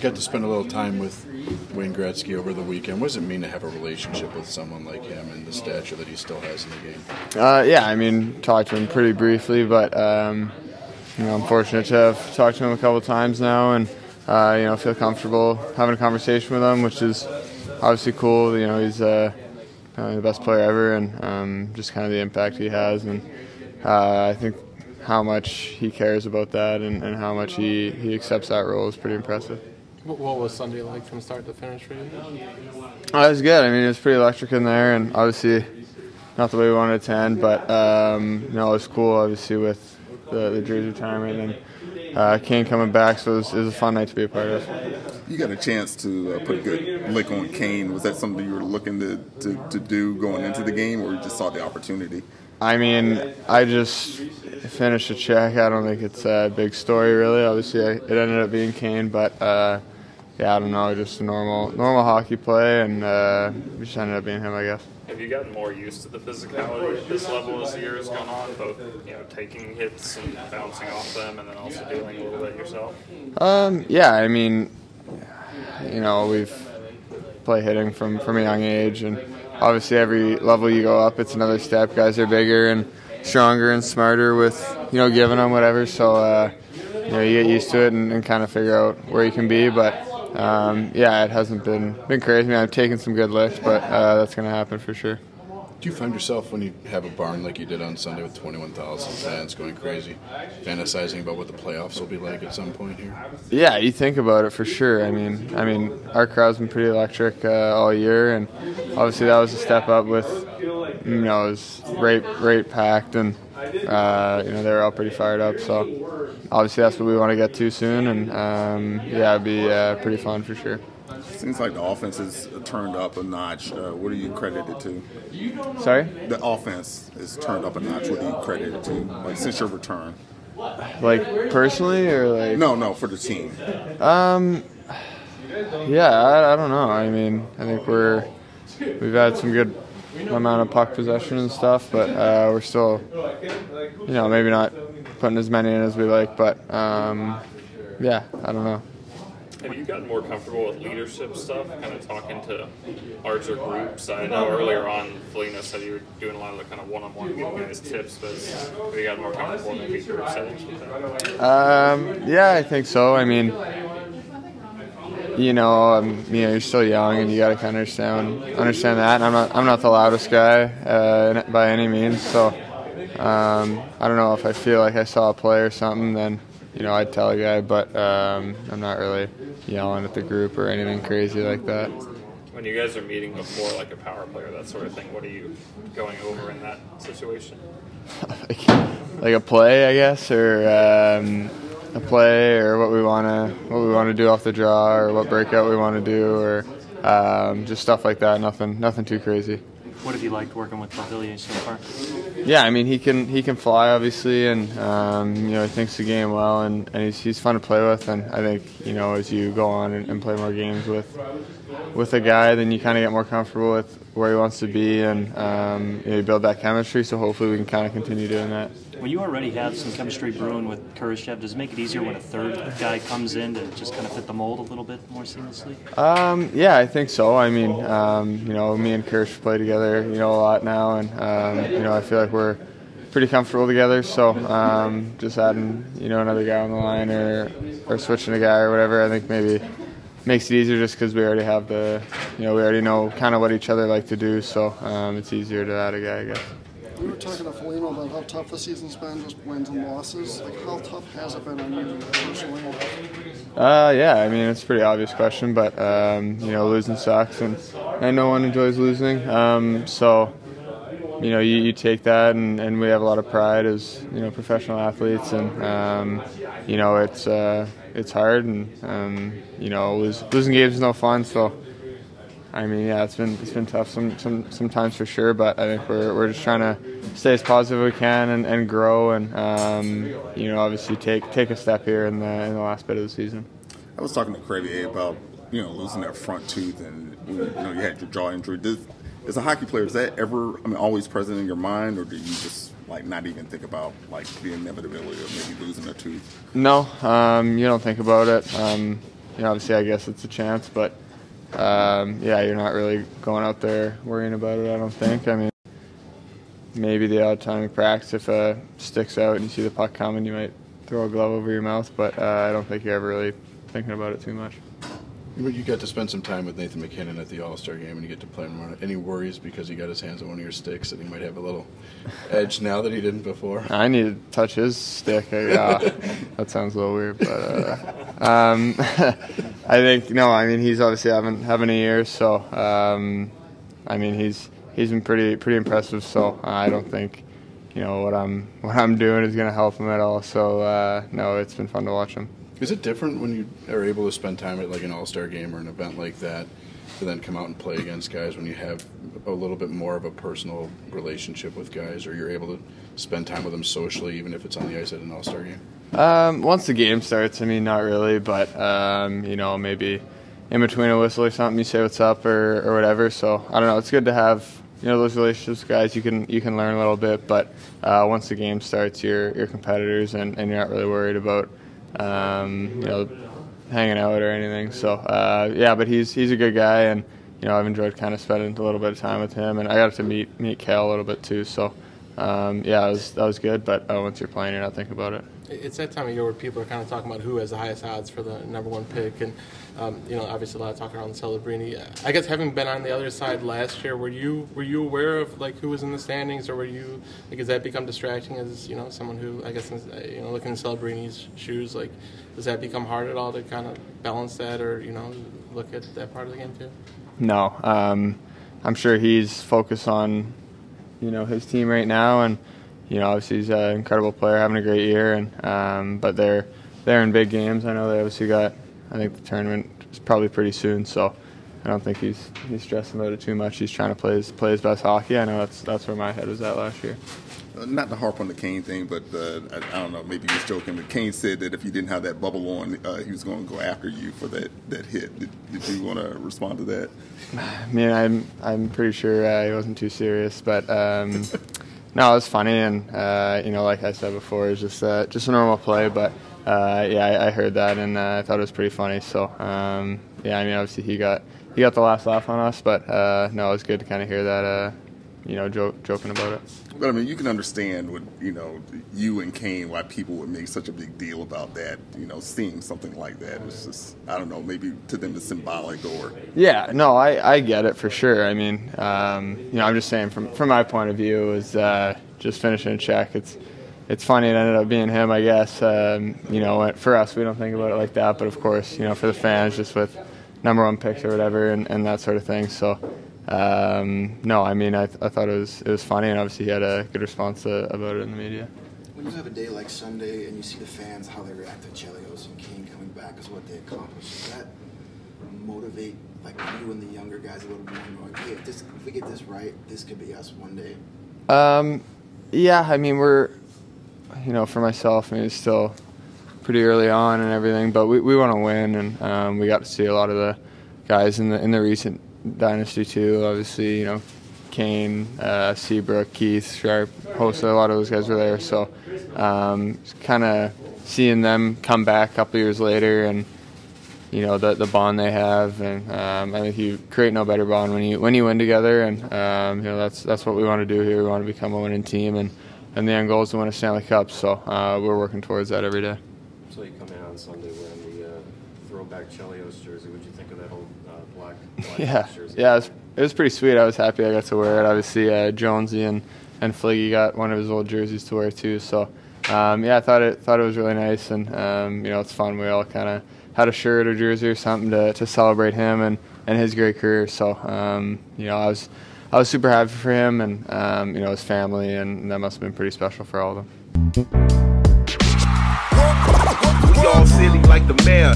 got to spend a little time with Wayne Gretzky over the weekend. What does it mean to have a relationship with someone like him and the stature that he still has in the game? Yeah, I mean, talked to him pretty briefly, but I'm fortunate to have talked to him a couple of times now, and feel comfortable having a conversation with him, which is obviously cool. He's the best player ever, and just kind of the impact he has, and I think how much he cares about that and how much he accepts that role is pretty impressive. What was Sunday like from start to finish for you? It was good. I mean, it was pretty electric in there, and obviously not the way we wanted it to end, but it was cool, obviously, with the jersey retirement and Kane coming back, so it was a fun night to be a part of. You got a chance to put a good lick on Kane. Was that something you were looking to do going into the game, or you just saw the opportunity? I mean, I just finished a check. I don't think it's a big story, really. Obviously, it ended up being Kane, but I don't know, just a normal hockey play, and it just ended up being him, I guess. Have you gotten more used to the physicality at this level as the year has gone on, both taking hits and bouncing off them, and then also dealing a little bit yourself? Yeah, I mean, we've played hitting from a young age, and obviously every level you go up, it's another step. Guys are bigger and stronger and smarter with giving them whatever. So you get used to it and kind of figure out where you can be, but. It hasn't been crazy. I mean, I've taken some good lifts, but that's going to happen for sure. Do you find yourself, when you have a barn like you did on Sunday with 21,000 fans going crazy, fantasizing about what the playoffs will be like at some point here? Yeah, you think about it for sure. I mean, our crowd's been pretty electric all year, and obviously that was a step up with, it was rate packed, and they were all pretty fired up. So obviously that's what we want to get to soon, and it'd be pretty fun for sure. Seems like the offense has turned up a notch. What do you credit it to? Sorry? The offense is turned up a notch. What do you credit it to? Like, since your return? Like, personally, or like? No, for the team. I don't know. I mean, I think we've had some good amount of puck possession and stuff, but we're still, maybe not putting as many in as we like, but I don't know. Have you gotten more comfortable with leadership stuff, kind of talking to larger groups? I know earlier on, Felina said you were doing a lot of the kind of one-on-one giving guys tips, but have you gotten more comfortable in maybe group settings with that? I think so. I mean, you're still young, and you got to kind of understand that. And I'm not the loudest guy by any means, so I don't know if I feel like I saw a play or something, then I'd tell a guy, but I'm not really yelling at the group or anything crazy like that. When you guys are meeting before, like a power play or that sort of thing, what are you going over in that situation? like a play, I guess, or a play, or what we want to do off the draw, or what breakout we want to do, or just stuff like that. Nothing too crazy. What have you liked working with Pavillier so far? Yeah, I mean, he can fly, obviously, and he thinks the game well, and he's fun to play with. And I think as you go on and play more games with a guy, then you kind of get more comfortable with where he wants to be, and you build that chemistry. So hopefully we can kind of continue doing that. Well, you already have some chemistry brewing with Khrushchev. Does it make it easier when a third guy comes in to just kind of fit the mold a little bit more seamlessly? I think so. I mean, me and Kirsch play together, a lot now, and I feel like we're pretty comfortable together. So just adding, another guy on the line or switching a guy or whatever, I think maybe makes it easier just because we already have we already know kind of what each other like to do. So it's easier to add a guy, I guess. You were talking to Felina about how tough the season's been, just wins and losses. Like, how tough has it been on you personally? I mean, it's a pretty obvious question, but losing sucks, and no one enjoys losing. You take that, and we have a lot of pride as professional athletes, and it's hard, and losing games is no fun. So. I mean, it's been tough sometimes for sure, but I think we're just trying to stay as positive as we can and grow, and obviously take a step here in the last bit of the season. I was talking to Crevier about losing that front tooth, and you had your jaw injury. As a hockey player, is that ever always present in your mind, or do you just not even think about the inevitability of maybe losing a tooth? No, you don't think about it. obviously I guess it's a chance, but yeah, you're not really going out there worrying about it, I don't think. I mean, maybe the odd time in practice, if a sticks out and you see the puck coming, you might throw a glove over your mouth, but I don't think you're ever really thinking about it too much. You got to spend some time with Nathan MacKinnon at the All-Star game, and you get to play him around. Any worries because he got his hands on one of your sticks that he might have a little edge now that he didn't before? I need to touch his stick. That sounds a little weird, but I think I mean, he's obviously having a year, so I mean, he's been pretty impressive. So I don't think what I'm doing is going to help him at all. So no, it's been fun to watch him. Is it different when you are able to spend time at like an All-Star game or an event like that to then come out and play against guys when you have a little bit more of a personal relationship with guys, or you're able to spend time with them socially even if it's on the ice at an All-Star game? Once the game starts, I mean, not really, but maybe in between a whistle or something, you say what's up or whatever. So I don't know. It's good to have those relationships with guys. You can learn a little bit, but once the game starts, you're competitors and you're not really worried about hanging out or anything. So yeah, but he's a good guy, and I've enjoyed kind of spending a little bit of time with him, and I got to meet Cal a little bit too. So yeah, that was good. But once you're playing, you're not thinking about it. It's that time of year where people are kind of talking about who has the highest odds for the #1 pick, and obviously a lot of talk around Celebrini. I guess having been on the other side last year, were you aware of like who was in the standings, or were you does that become distracting as someone who I guess looking in Celebrini's shoes, like does that become hard at all to kind of balance that, or look at that part of the game too? No, I'm sure he's focused on his team right now, and obviously he's an incredible player, having a great year, and but they're in big games. I know they obviously got, I think the tournament is probably pretty soon, so I don't think he's stressing about it too much. He's trying to play his best hockey. I know that's where my head was at last year. Not to harp on the Kane thing, but I don't know, maybe he was joking, but Kane said that if you didn't have that bubble on, he was going to go after you for that hit. Did you want to respond to that? I mean, I'm pretty sure he wasn't too serious, but no, it was funny, and like I said before, it's just a normal play. But yeah, I heard that, and I thought it was pretty funny. So yeah, I mean, obviously he got the last laugh on us, but no, it was good to kind of hear that joking about it. But I mean, you can understand what you and Kane, why people would make such a big deal about that. Seeing something like that, it's just, I don't know, maybe to them it's symbolic, or yeah, no, I get it for sure. I mean, I'm just saying from my point of view, it was just finishing a check. It's funny it ended up being him, I guess. For us, we don't think about it like that, but of course, for the fans, just with #1 picks or whatever, and that sort of thing. So. No, I mean, I thought it was funny, and obviously he had a good response about it in the media. When you have a day like Sunday and you see the fans, how they react to Chelios and Kane coming back is what they accomplished, does that motivate like you and the younger guys a little more, knowing, hey, if we get this right, this could be us one day? Yeah, I mean, we're, for myself, I mean, it's still pretty early on and everything, but we want to win, and we got to see a lot of the guys in the recent dynasty too. Obviously, Kane, Seabrook, Keith, Sharp, hosted, a lot of those guys were there. So kind of seeing them come back a couple years later, and the bond they have, and I think you create no better bond when you win together, and that's what we want to do here. We want to become a winning team, and the end goal is to win a Stanley Cup. So we're working towards that every day. So you come in on Sunday wearing the throwback Chelios jersey. What did you think of that old black jersey? Yeah, it was pretty sweet. I was happy I got to wear it. Obviously, Jonesy and Fliggy got one of his old jerseys to wear too. So yeah, I thought it was really nice, and it's fun. We all kind of had a shirt or jersey or something to celebrate him and his great career. So I was super happy for him and his family, and that must have been pretty special for all of them. We all silly like the mayor.